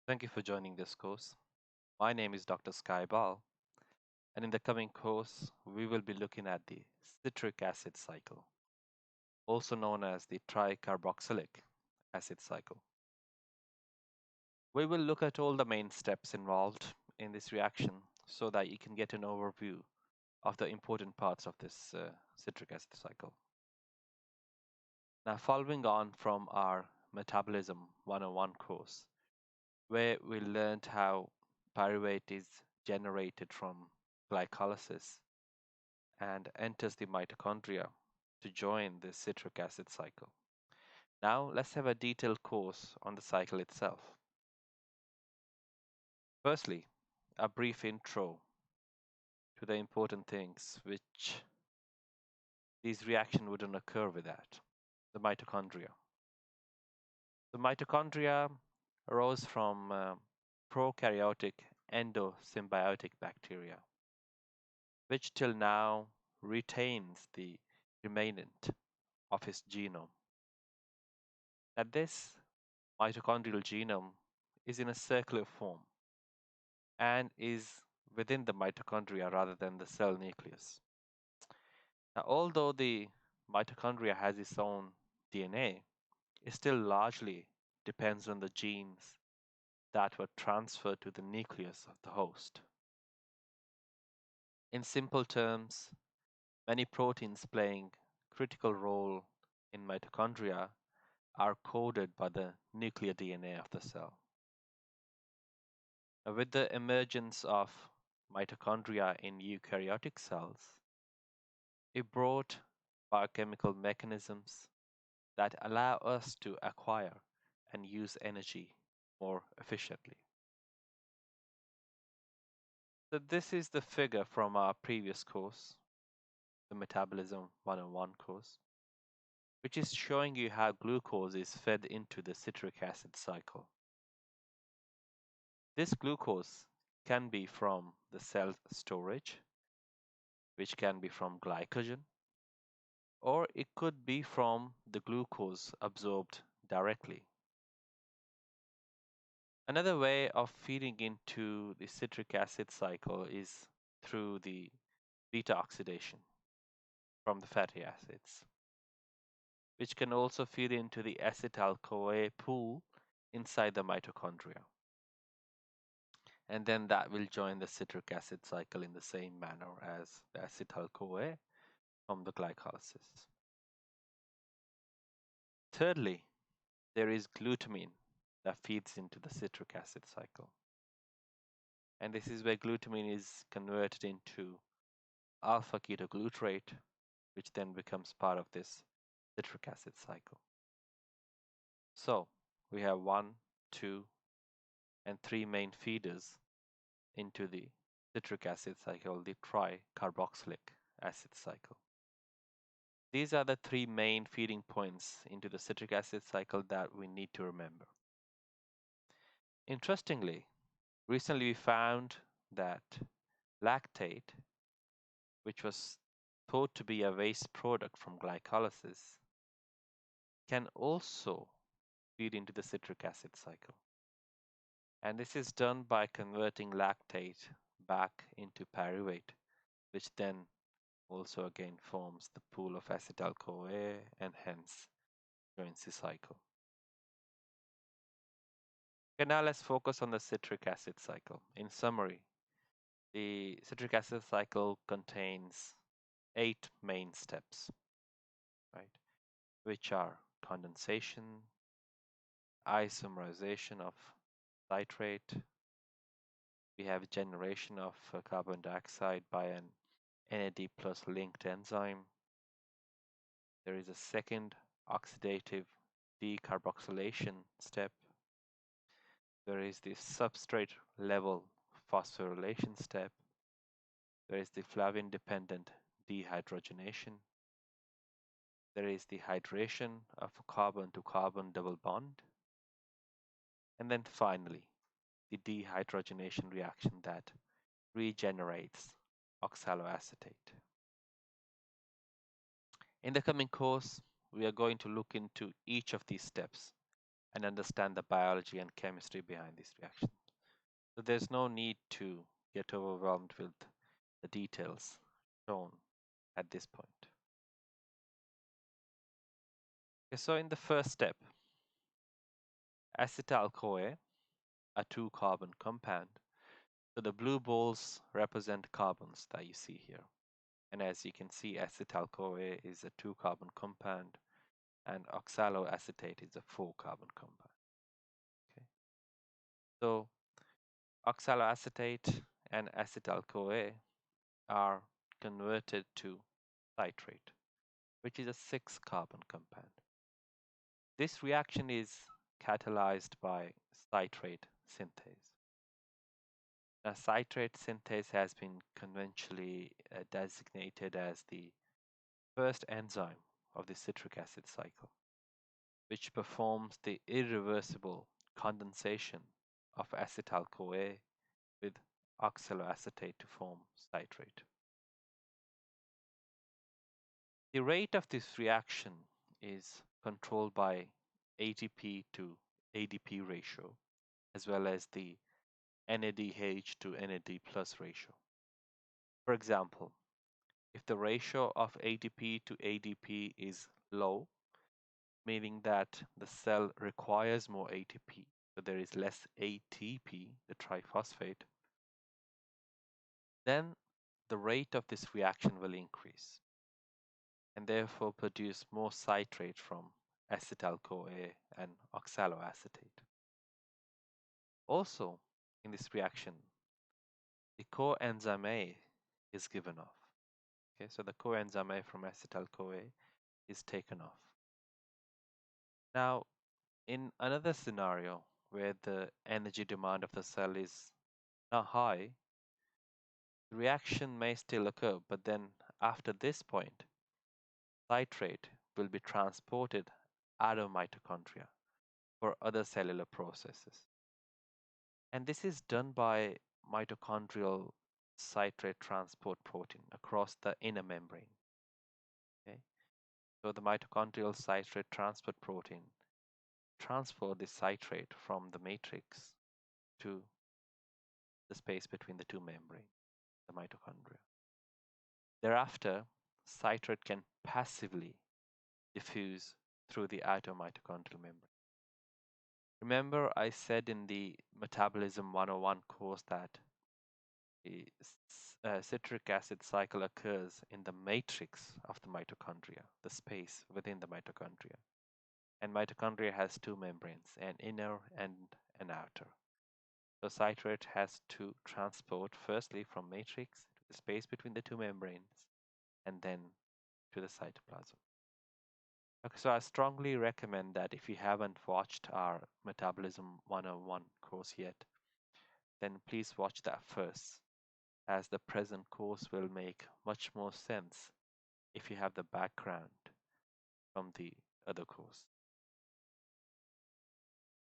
Thank you for joining this course. My name is Dr. Sky Bal, and in the coming course, we will be looking at the citric acid cycle, also known as the tricarboxylic acid cycle. We will look at all the main steps involved in this reaction so that you can get an overview of the important parts of this citric acid cycle. Now, following on from our Metabolism 101 course, where we learned how pyruvate is generated from glycolysis and enters the mitochondria to join the citric acid cycle. Now let's have a detailed course on the cycle itself. Firstly, a brief intro to the important things which these reactions wouldn't occur without. The mitochondria. The mitochondria arose from prokaryotic endosymbiotic bacteria, which till now retains the remnant of its genome. Now, this mitochondrial genome is in a circular form and is within the mitochondria rather than the cell nucleus. Now, although the mitochondria has its own DNA, it still largely depends on the genes that were transferred to the nucleus of the host. In simple terms, many proteins playing critical role in mitochondria are coded by the nuclear DNA of the cell. Now, with the emergence of mitochondria in eukaryotic cells, it brought biochemical mechanisms that allow us to acquire and use energy more efficiently. So this is the figure from our previous course, the Metabolism 101 course, which is showing you how glucose is fed into the citric acid cycle. This glucose can be from the cell storage, which can be from glycogen, or it could be from the glucose absorbed directly. Another way of feeding into the citric acid cycle is through the beta oxidation from the fatty acids, which can also feed into the acetyl-CoA pool inside the mitochondria. And then that will join the citric acid cycle in the same manner as the acetyl-CoA from the glycolysis. Thirdly, there is glutamine that feeds into the citric acid cycle. And this is where glutamine is converted into alpha ketoglutarate, which then becomes part of this citric acid cycle. So we have 1, 2, and 3 main feeders into the citric acid cycle, the tricarboxylic acid cycle. These are the 3 main feeding points into the citric acid cycle that we need to remember. Interestingly, recently we found that lactate, which was thought to be a waste product from glycolysis, can also feed into the citric acid cycle. And this is done by converting lactate back into pyruvate, which then also again forms the pool of acetyl-CoA and hence joins the cycle. Okay, now let's focus on the citric acid cycle. In summary, the citric acid cycle contains 8 main steps, right, which are condensation, isomerization of citrate, we have generation of carbon dioxide by an NAD plus linked enzyme. There is a second oxidative decarboxylation step. There is the substrate level phosphorylation step. There is the flavin dependent dehydrogenation. There is the hydration of carbon to carbon double bond. And then finally, the dehydrogenation reaction that regenerates oxaloacetate. In the coming course, we are going to look into each of these steps and understand the biology and chemistry behind these reactions. So there's no need to get overwhelmed with the details shown at this point. Okay, so in the first step, acetyl-CoA, a two-carbon compound. So the blue balls represent carbons that you see here. And as you can see, acetyl-CoA is a two-carbon compound and oxaloacetate is a four-carbon compound. Okay. So oxaloacetate and acetyl-CoA are converted to citrate, which is a six-carbon compound. This reaction is catalyzed by citrate synthase. Now, citrate synthase has been conventionally designated as the first enzyme of the citric acid cycle, which performs the irreversible condensation of acetyl-CoA with oxaloacetate to form citrate. The rate of this reaction is controlled by ATP to ADP ratio, as well as the NADH to NAD plus ratio. For example, if the ratio of ATP to ADP is low, meaning that the cell requires more ATP, so there is less ATP, the triphosphate, then the rate of this reaction will increase and therefore produce more citrate from acetyl-CoA and oxaloacetate. Also, in this reaction, the coenzyme A is given off. Okay, so the coenzyme A from acetyl-CoA is taken off. Now, in another scenario where the energy demand of the cell is not high, the reaction may still occur, but then after this point, citrate will be transported out of mitochondria for other cellular processes. And this is done by mitochondrial citrate transport protein across the inner membrane. Okay? So the mitochondrial citrate transport protein transport the citrate from the matrix to the space between the two membranes, the mitochondria. Thereafter, citrate can passively diffuse through the outer mitochondrial membrane. Remember, I said in the Metabolism 101 course that the citric acid cycle occurs in the matrix of the mitochondria, the space within the mitochondria. And mitochondria has two membranes, an inner and an outer. So citrate has to transport firstly from matrix to the space between the two membranes and then to the cytoplasm. Okay, so I strongly recommend that if you haven't watched our Metabolism 101 course yet, then please watch that first, as the present course will make much more sense if you have the background from the other course.